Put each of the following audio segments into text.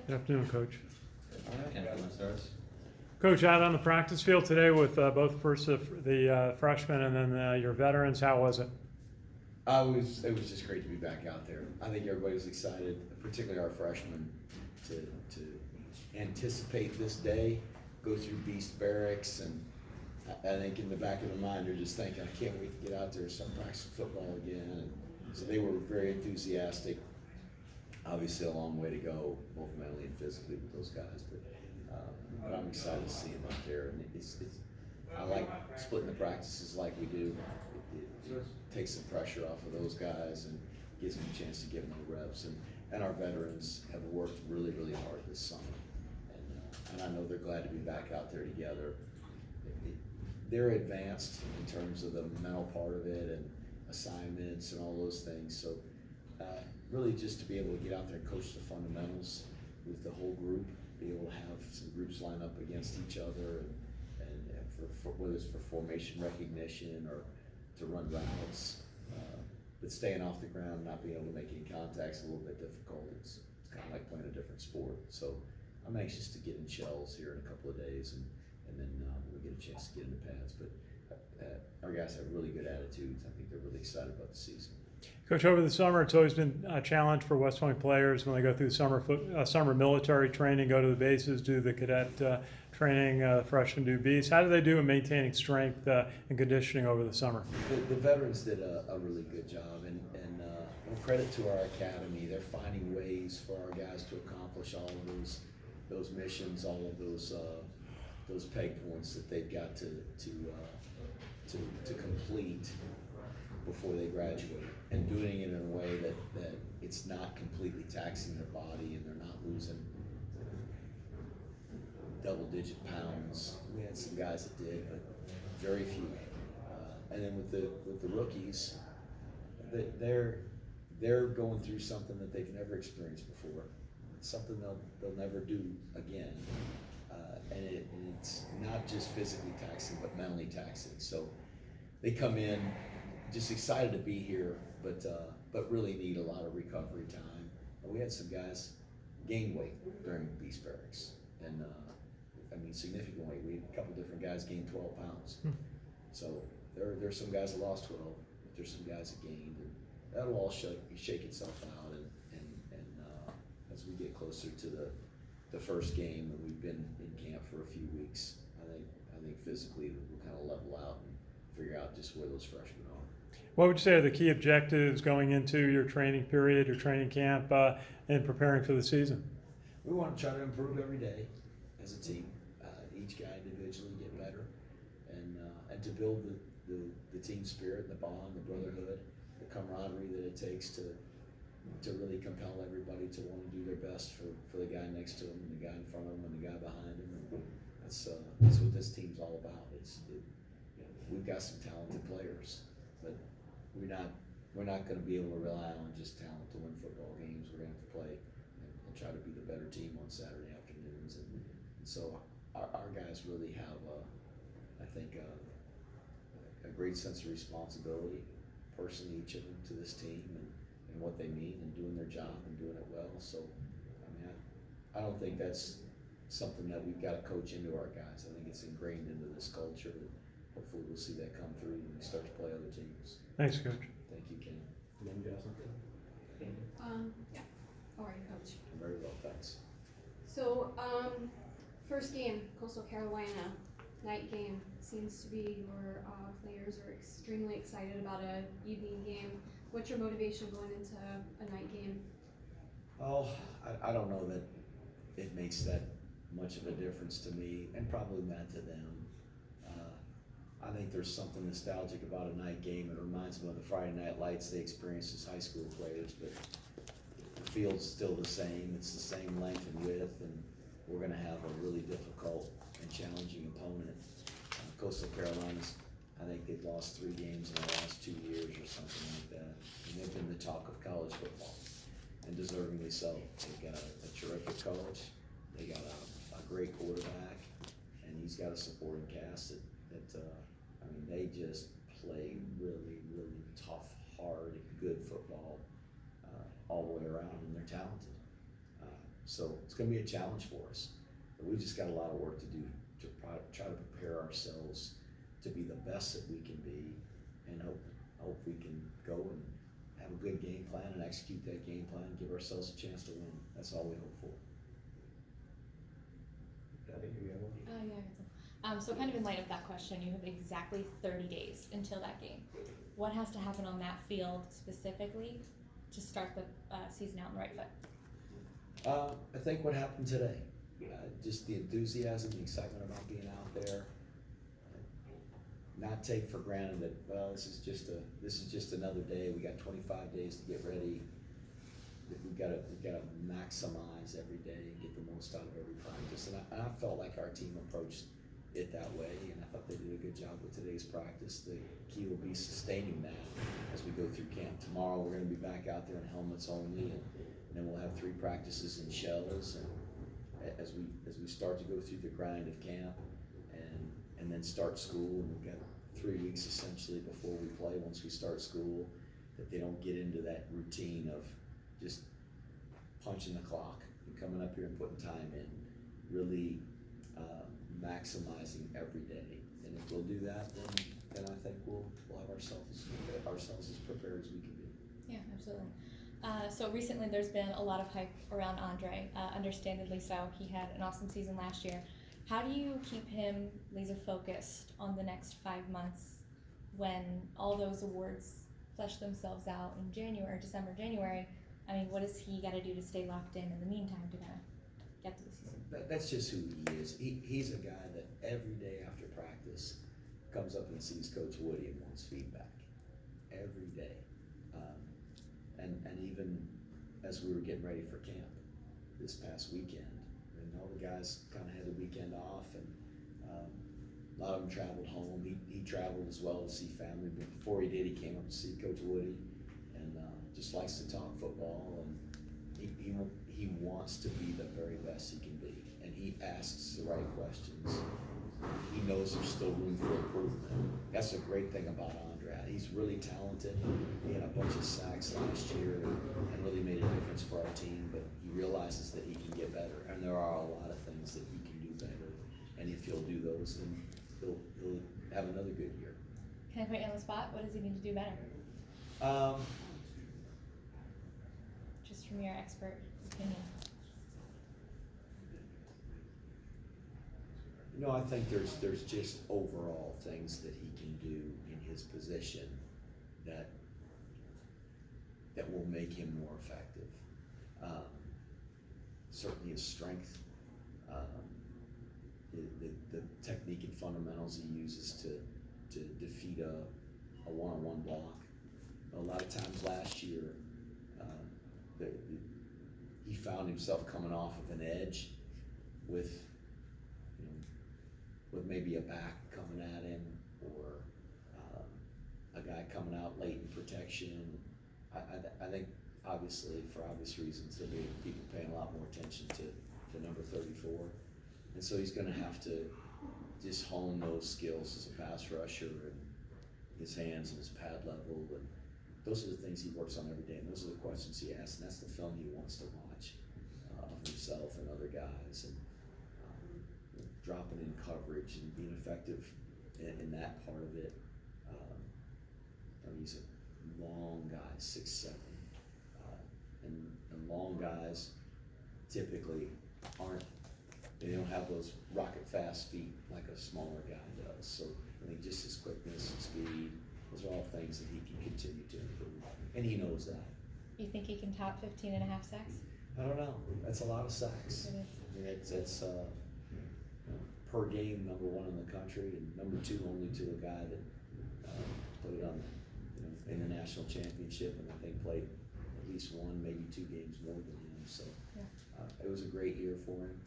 Good afternoon, Coach. Ken Kraetzer. Coach, out on the practice field today with both the freshmen and then your veterans, how was it? It was just great to be back out there. I think everybody was excited, particularly our freshmen, to anticipate this day, go through Beast Barracks, and I think in the back of their mind they're just thinking, I can't wait to get out there and start practicing football again. And so they were very enthusiastic. Obviously a long way to go, both mentally and physically with those guys, but I'm excited to see them out there. And I like splitting the practices like we do. It takes some pressure off of those guys and gives them a chance to get more reps. And our veterans have worked really, really hard this summer. And I know they're glad to be back out there together. They're advanced in terms of the mental part of it and assignments and all those things. So really just to be able to get out there and coach the fundamentals with the whole group, be able to have some groups line up against each other and for whether it's for formation recognition or to run routes. But staying off the ground, not being able to make any contacts is a little bit difficult. It's kind of like playing a different sport. So I'm anxious to get in shells here in a couple of days and then we'll get a chance to get into pads. But our guys have really good attitudes. I think they're really excited about the season. Coach, over the summer, it's always been a challenge for West Point players when they go through summer military training, go to the bases, do the cadet training, freshmen do Bs. How do they do in maintaining strength and conditioning over the summer? The veterans did a really good job, and credit to our academy. They're finding ways for our guys to accomplish all of those missions, all of those peg points that they've got to complete before they graduate, and doing it in a way that it's not completely taxing their body and they're not losing double-digit pounds. We had some guys that did, but very few. And then with the rookies, they're going through something that they've never experienced before. It's something they'll never do again. And it's not just physically taxing, but mentally taxing. So they come in just excited to be here, but really need a lot of recovery time. We had some guys gain weight during Beast Barracks, and significant weight. We had a couple different guys gain 12 pounds. So there's some guys that lost 12, but there's some guys that gained, and that'll all shake itself out. And as we get closer to the first game, and we've been in camp for a few weeks, I think physically we'll kind of level out and figure out just where those freshmen are. What would you say are the key objectives going into your training period, your training camp, and preparing for the season? We want to try to improve every day as a team. Each guy individually get better, and to build the team spirit, the bond, the brotherhood, the camaraderie that it takes to really compel everybody to want to do their best for the guy next to them, and the guy in front of them, and the guy behind them. And that's what this team's all about. We've got some talented players, but we're not going to be able to rely on just talent to win football games. We're going to have to play and try to be the better team on Saturday afternoons. And so our guys really have, I think, a great sense of responsibility, personally, each of them, to this team and what they mean and doing their job and doing it well. So, I don't think that's something that we've got to coach into our guys. I think it's ingrained into this culture. Hopefully we'll see that come through when we start to play other teams. Thanks, Coach. Thank you, Ken. Yeah. How are you, Coach? Very well, thanks. So, first game, Coastal Carolina, night game. Seems to be your players are extremely excited about an evening game. What's your motivation going into a night game? Oh, I don't know that it makes that much of a difference to me, and probably not to them. I think there's something nostalgic about a night game. It reminds them of the Friday Night Lights they experienced as high school players, but the field's still the same. It's the same length and width, and we're going to have a really difficult and challenging opponent. Coastal Carolina's, I think they've lost 3 games in the last 2 years or something like that. And they've been the talk of college football, and deservingly so. They've got a terrific coach. They got a great quarterback, and he's got a supporting cast that they just play really, really tough, hard, good football all the way around, and they're talented. So it's gonna be a challenge for us. But we just got a lot of work to do to try to prepare ourselves to be the best that we can be, and hope we can go and have a good game plan and execute that game plan and give ourselves a chance to win. That's all we hope for. Debbie, you have one? Yeah, I got some. So kind of in light of that question, you have exactly 30 days until that game. What has to happen on that field specifically to start the season out on the right foot? I think what happened today, just the enthusiasm, the excitement about being out there. Not take for granted that, well, this is just another day. We got 25 days to get ready. We've got to maximize every day and get the most out of every practice. And I felt like our team approached it that way, and I thought they did a good job with today's practice. The key will be sustaining that as we go through camp. Tomorrow we're going to be back out there in helmets only, and then we'll have 3 practices in shells. And as we start to go through the grind of camp, and then start school, and we've got 3 weeks essentially before we play once we start school, that they don't get into that routine of just punching the clock and coming up here and putting time in, really maximizing every day. And if we'll do that, then I think we'll have ourselves as prepared as we can be. Yeah, absolutely. So recently there's been a lot of hype around Andre, understandably so. He had an awesome season last year. How do you keep him laser focused on the next 5 months when all those awards flesh themselves out in December, January? I mean, what does he got to do to stay locked in the meantime to kind of get to the season? That's just who he is. He's a guy that every day after practice comes up and sees Coach Woody and wants feedback. Every day. And even as we were getting ready for camp this past weekend, and all the guys kind of had the weekend off, and a lot of them traveled home. He traveled as well to see family, but before he did, he came up to see Coach Woody, and just likes to talk football, and he wants to be the very best he can be, and he asks the right questions. He knows there's still room for improvement. That's a great thing about Andre. He's really talented. He had a bunch of sacks last year and really made a difference for our team, but he realizes that he can get better, and there are a lot of things that he can do better, and if he'll do those, then he'll have another good year. Can I put you on the spot? What does he need to do better? Just from your expert opinion. I think there's just overall things that he can do in his position that will make him more effective. Certainly his strength, the technique and fundamentals he uses to defeat a one-on-one block. A lot of times last year, he found himself coming off of an edge with maybe a back coming at him, or a guy coming out late in protection. I think obviously, for obvious reasons, there'll be people paying a lot more attention to number 34. And so he's gonna have to just hone those skills as a pass rusher, and his hands and his pad level, and those are the things he works on every day, and those are the questions he asks, and that's the film he wants to watch of himself and other guys, and dropping in coverage and being effective in that part of it. He's a long guy, 6'7", and long guys typically they don't have those rocket fast feet like a smaller guy does. So I think just his quickness and speed, those are all things that he can continue to improve, and he knows that. You think he can top 15.5 sacks? I don't know. That's a lot of sacks. It is. I mean, it's per game #1 in the country, and #2 only to a guy that played on, in the national championship, and I think played at least 1, maybe 2 games more than him. So it was a great year for him.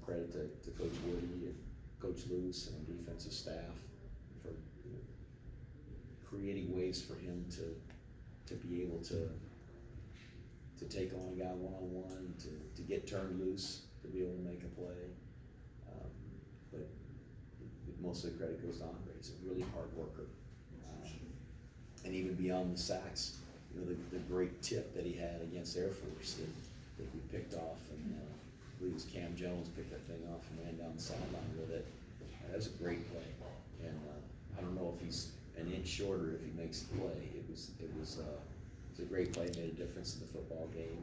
Credit to Coach Woody and Coach Lewis and the defensive staff for creating ways for him to be able to take on a guy one-on-one, to get turned loose, to be able to make a play. But most of the credit goes to Andre. He's a really hard worker. And even beyond the sacks, the great tip that he had against Air Force, we picked off, and I believe it was Cam Jones picked that thing off and ran down the sideline with it. That was a great play, and I don't know if he's an inch shorter if he makes the play. It was a great play, made a difference in the football game,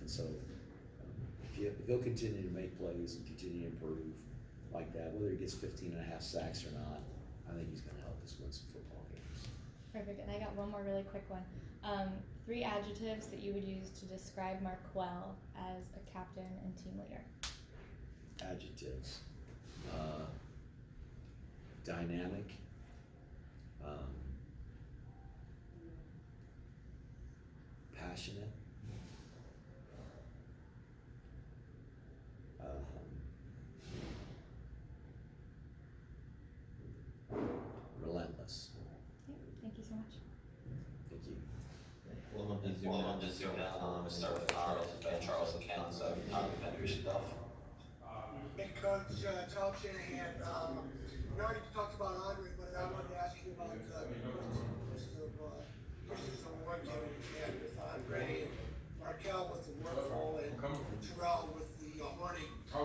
and so if he'll continue to make plays and continue to improve like that, whether he gets 15.5 sacks or not, I think he's going to help us win some football games. Perfect. And I got one more really quick one. 3 adjectives that you would use to describe Marquell as a captain and team leader. Adjectives. Dynamic. Passionate. Relentless. Okay, thank you so much. Thank you. Well, I'm just zoom out, and start with Charles and Ken, so Henry stuff. Hey, Coach, Tom Shanahan, we already talked about Andre, but I wanted to ask you about Chris's award giving we had with Andre and Markel with the Workful and Terrell with the Horning. Can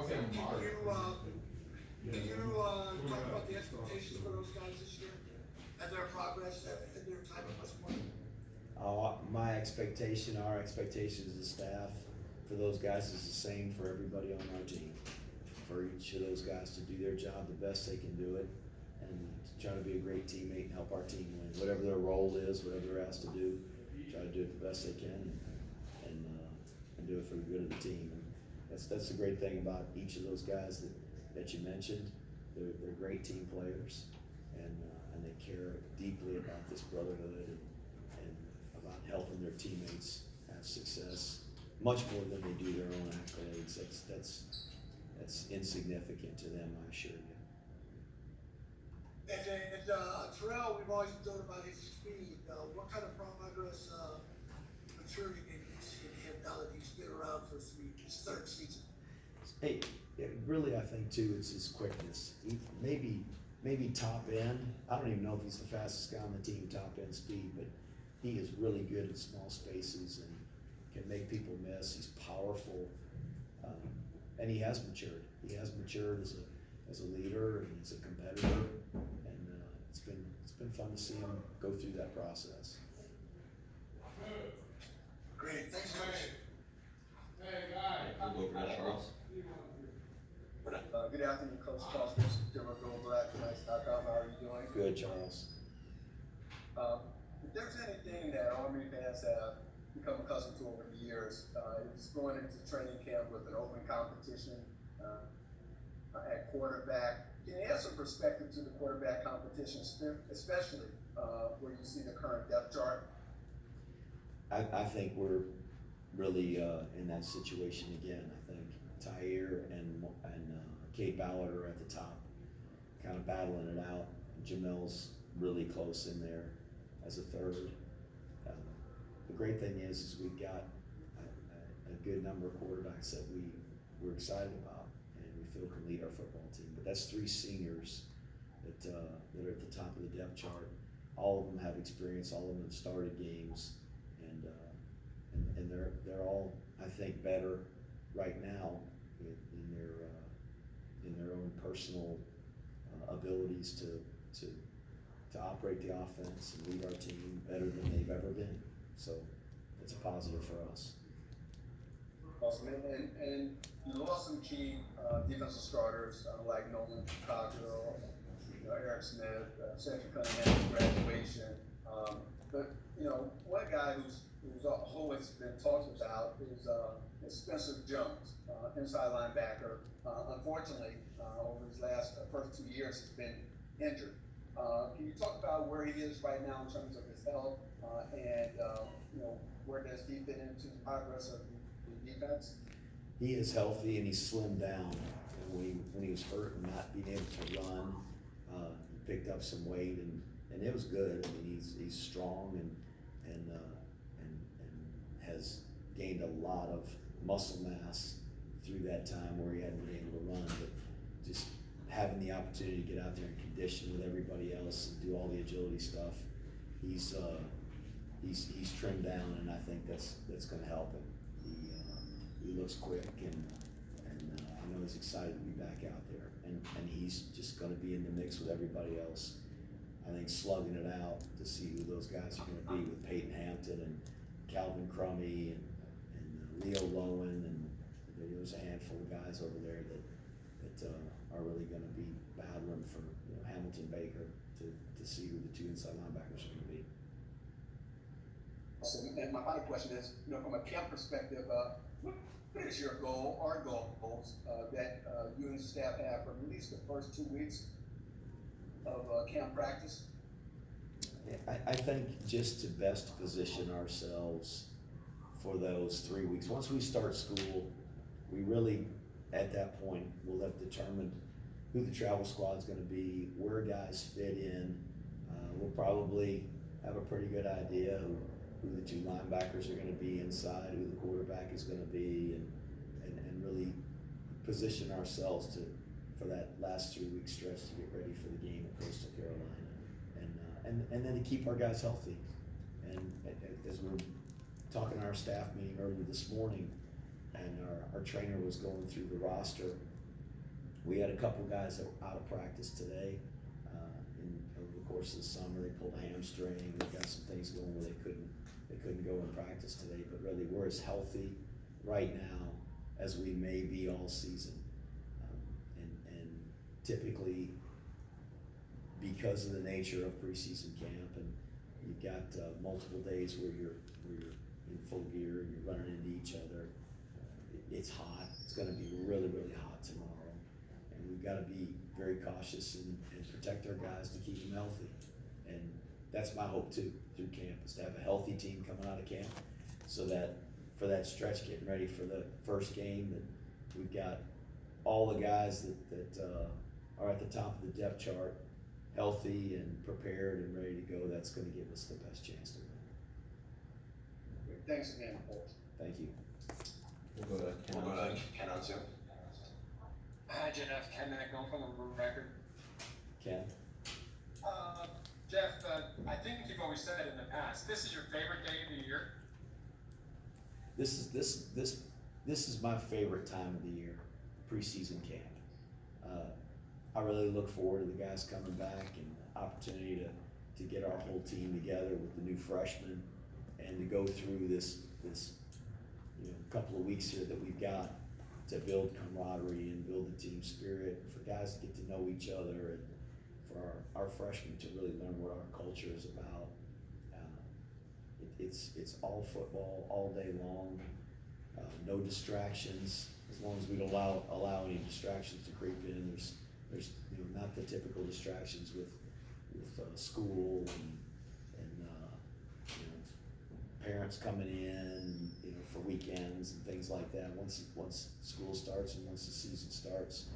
you talk about the expectations for those guys this year and their progress and their time at West Point? My expectation, our expectations as a staff for those guys is the same for everybody on our team. For each of those guys to do their job the best they can do it, and to try to be a great teammate and help our team win. Whatever their role is, whatever they're asked to do, try to do it the best they can and do it for the good of the team. And that's the great thing about each of those guys that you mentioned. They're great team players, and they care deeply about this brotherhood and about helping their teammates have success, much more than they do their own accolades. That's insignificant to them, I assure you. And Terrell, we've always known about his speed. What kind of progress, maturity maybe you see in him now that he's been around for his 3rd season? Hey, really, I think too, it's his quickness. He maybe top end. I don't even know if he's the fastest guy on the team, top end speed, but he is really good in small spaces and can make people miss. He's powerful, and he has matured. He has matured as a leader and as a competitor, and it's been fun to see him go through that process. Great, thanks, Coach. We'll go over to Charles. Good afternoon, Coach Charles, Denver Gold Black, Nice.com. How are you doing? Good, Charles. If there's anything that Army fans have become accustomed to over the years, it's going into training camp with an open competition at quarterback. Can you add some perspective to the quarterback competition, especially where you see the current depth chart? I think we're really in that situation again. I think Tyre and Kate Ballard are at the top, kind of battling it out. Jamel's really close in there as a 3rd. The great thing is we've got a good number of quarterbacks that we're excited about and we feel can lead our football team. But that's 3 seniors that are at the top of the depth chart. All of them have experience. All of them have started games, and they're all, I think, better right now in their own personal abilities to operate the offense and lead our team better than they've ever been. So it's a positive for us. Awesome. And you lost some key defensive starters like Nolan Cockrell, Eric Smith, Cedric Cunningham's graduation. But one guy who's always been talked about is Spencer Jones, inside linebacker. Unfortunately, over his first 2 years, he's been injured. Can you talk about where he is right now in terms of his health and where does he fit into the progress of the defense? He is healthy and he's slimmed down. And when he was hurt and not being able to run, he picked up some weight and it was good. I mean, he's strong and has gained a lot of muscle mass through that time where he hadn't been able to run. But just having the opportunity to get out there and condition with everybody else and do all the agility stuff, he's trimmed down, and I think that's going to help him. he looks quick, and I know he's excited to be back out there, and he's just gonna be in the mix with everybody else. I think slugging it out to see who those guys are gonna be with Peyton Hampton and Calvin Crummy and Leo Lowen, and there's a handful of guys over there that are really gonna be battling for, you know, Hamilton Baker to see who the two inside linebackers are gonna be. So, and my final question is, you know, from a camp perspective, what is your goal or goals that you and the staff have for at least the first 2 weeks of camp practice? I think just to best position ourselves for those 3 weeks. Once we start school, we really, at that point, will have determined who the travel squad's gonna be, where guys fit in. We'll probably have a pretty good idea who the two linebackers are gonna be inside, who the quarterback is gonna be, and really position ourselves for that last 3 week stretch to get ready for the game at Coastal Carolina. And then to keep our guys healthy. And as we're talking to our staff meeting earlier this morning, and our trainer was going through the roster, we had a couple guys that were out of practice today. Over the course of the summer, they pulled a hamstring. They got some things going where they couldn't go in practice today. But really, we're as healthy right now as we may be all season. And typically, because of the nature of preseason camp, and you've got multiple days where you're in full gear and you're running into each other. It's hot. It's going to be really, really hot tomorrow, and we've got to be very cautious and protect our guys to keep them healthy. And that's my hope too through camp, is to have a healthy team coming out of camp, so that for that stretch, getting ready for the first game, that we've got all the guys that are at the top of the depth chart, healthy and prepared and ready to go. That's going to give us the best chance to win. Thanks again, Paul. Thank you. We'll go to Ken on Zoom. Hi, Jeff. Ken Kraetzer from the record. Ken? Jeff, I think you've always said it in the past. This is your favorite day of the year. This is my favorite time of the year, preseason camp. I really look forward to the guys coming back and the opportunity to get our whole team together with the new freshmen and to go through this couple of weeks here that we've got to build camaraderie and build the team spirit, for guys to get to know each other, and for our freshmen to really learn what our culture is about. It's all football all day long, no distractions. As long as we don't allow any distractions to creep in, there's not the typical distractions with school and parents coming in, for weekends and things like that. Once school starts and once the season starts,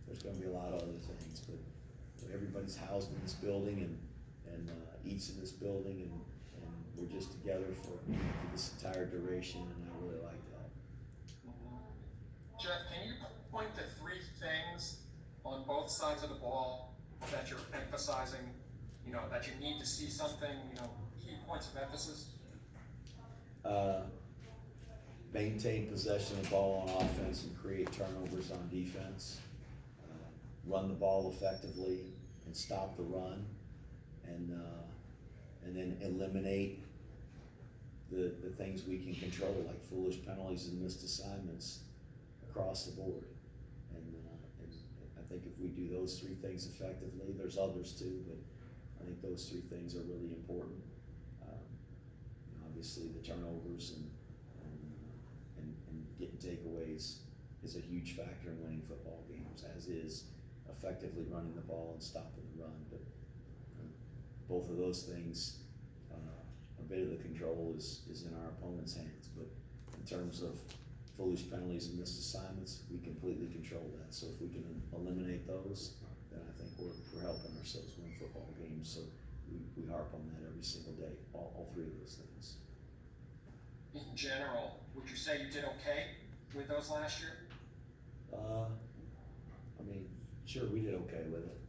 there's going to be a lot of other things. But everybody's housed in this building and eats in this building, and we're just together for this entire duration, and I really like that. Jeff, can you point to 3 things on both sides of the ball that you're emphasizing, that you need to see something, key points of emphasis? Maintain possession of the ball on offense and create turnovers on defense. Run the ball effectively and stop the run, and then eliminate the things we can control, like foolish penalties and missed assignments across the board. And I think if we do those 3 things effectively, there's others too, but I think those 3 things are really important. Obviously, the turnovers and getting takeaways is a huge factor in winning football games, as is effectively running the ball and stopping the run. But both of those things, a bit of the control is in our opponent's hands. But in terms of foolish penalties and missed assignments, we completely control that. So if we can eliminate those, then I think we're helping ourselves win football games. So we harp on that every single day, all 3 of those things. In general, would you say you did okay with those last year? Sure, we did okay with it.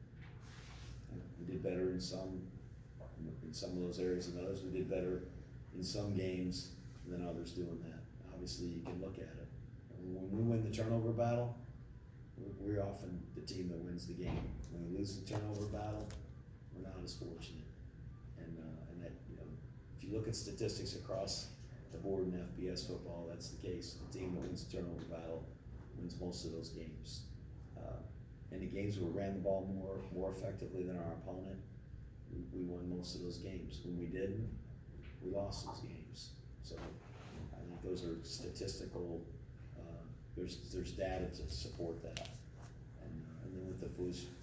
We did better in some of those areas than others. We did better in some games than others doing that. Obviously, you can look at it. when we win the turnover battle, we're often the team that wins the game. When we lose the turnover battle, we're not as fortunate. And that, if you look at statistics across the board in FBS football, that's the case. The team that wins the turnover battle wins most of those games. And the games where we ran the ball more effectively than our opponent, we won most of those games. When we didn't, we lost those games. So I think those are statistical. There's data to support that. And then with the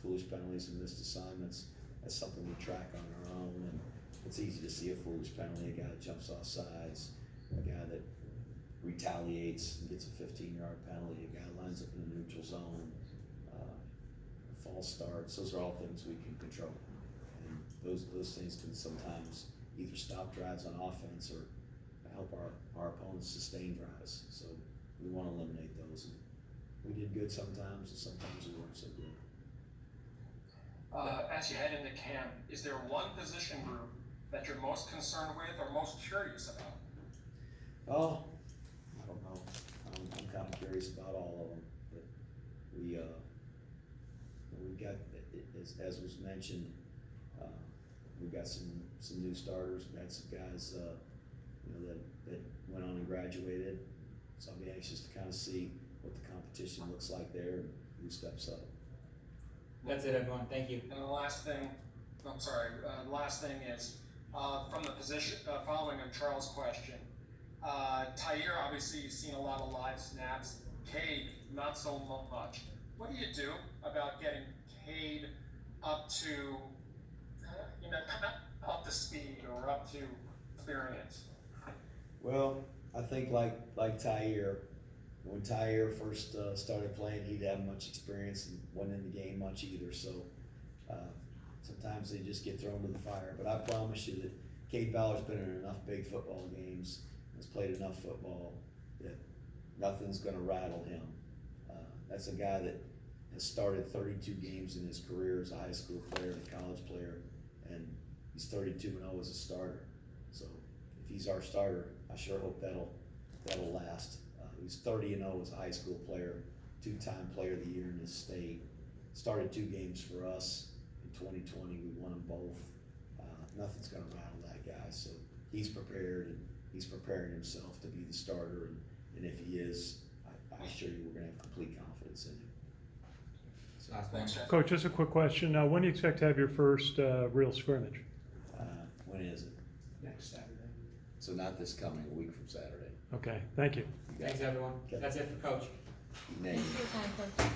foolish penalties and missed assignments, that's something we track on our own. And it's easy to see a foolish penalty, a guy that jumps off sides, a guy that retaliates and gets a 15-yard penalty, a guy lines up in the neutral zone, false starts. Those are all things we can control. And those things can sometimes either stop drives on offense or help our opponents sustain drives. So we want to eliminate those. And we did good sometimes, and sometimes we weren't so good. As you head into camp, is there one position group that you're most concerned with or most curious about? Oh, I don't know. I'm kind of curious about all of them, but we've got, as was mentioned, we've got some new starters. We've got some guys, that went on and graduated. So I'll be anxious to kind of see what the competition looks like there and who steps up. That's it, everyone. Thank you. And the last thing is, from the position, following on Charles' question, Tyre, obviously you've seen a lot of live snaps. Cade, not so much. What do you do about getting Cade up to, up to speed or up to experience? Well, I think like Tyre, when Tyre first started playing, he didn't have much experience and wasn't in the game much either. So sometimes they just get thrown to the fire. But I promise you that Cade Ballard's been in enough big football games, has played enough football that nothing's going to rattle him. That's a guy that has started 32 games in his career as a high school player and a college player, and he's 32-0 as a starter. So if he's our starter, I sure hope that'll last. He's 30-0 as a high school player, 2-time player of the year in his state. Started 2 games for us in 2020. We won them both. Nothing's going to rattle that guy. So he's prepared, and he's preparing himself to be the starter. And if he is, I assure you we're going to have complete confidence in him. Last one. Thanks, Jeff. Coach, just a quick question. When do you expect to have your first real scrimmage? When is it? Next Saturday. So not this coming, a week from Saturday. Okay, thank you. You got Thanks, it. everyone. Okay. That's it for Coach. Name. Thanks for your time, Coach.